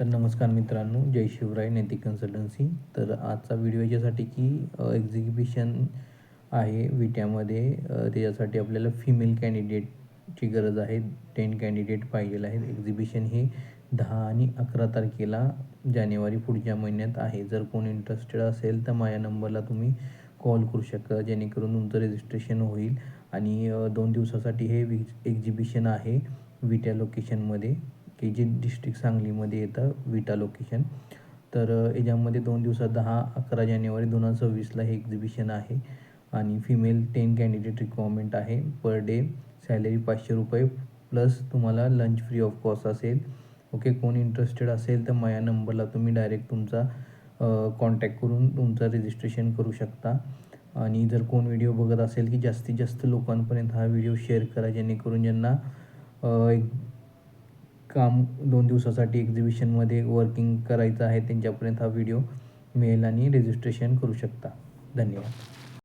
तर नमस्कार मित्रांनो, जय शिवराय नैतिक कन्सल्टन्सी. तर आजचा व्हिडिओ याच्यासाठी की एक्झिबिशन आहे विट्यामध्ये. त्याच्यासाठी आपल्याला फिमेल कॅन्डिडेटची गरज आहे. 10 कॅन्डिडेट पाहिजेल आहेत. एक्झिबिशन हे 10 आणि 11 तारखेला जानेवारी पुढच्या महिन्यात आहे. जर कोण इंटरेस्टेड असेल तर माझ्या नंबरला तुम्ही कॉल करू शकता, जेणेकरून तुमचं रजिस्ट्रेशन होईल. आणि 2 दिवसासाठी हे एक्झिबिशन आहे विट्या लोकेशनमध्ये, की जे डिस्ट्रिक्ट सांगलीमध्ये येतं विटा लोकेशन. तर याच्यामध्ये 2 दिवसात 10-11 जानेवारी 2026ला हे एक्झिबिशन आहे. आणि फिमेल 10 कॅन्डिडेट रिक्वायरमेंट आहे. पर डे सॅलरी ₹500 प्लस तुम्हाला लंच फ्री ऑफ कॉस्ट असेल. ओके, कोण इंटरेस्टेड असेल तर माझ्या नंबरला तुम्ही डायरेक्ट तुमचा कॉन्टॅक्ट करून तुमचं रजिस्ट्रेशन करू शकता. आणि जर कोण व्हिडिओ बघत असेल की जास्तीत जास्त लोकांपर्यंत हा व्हिडिओ शेअर करा, जेणेकरून ज्यांना एक काम 2 दिवसासाठी एक्झिबिशनमध्ये वर्किंग करायचं आहे त्यांच्यापर्यंत हा व्हिडिओ मिळेल आणि रजिस्ट्रेशन करू शकता. धन्यवाद.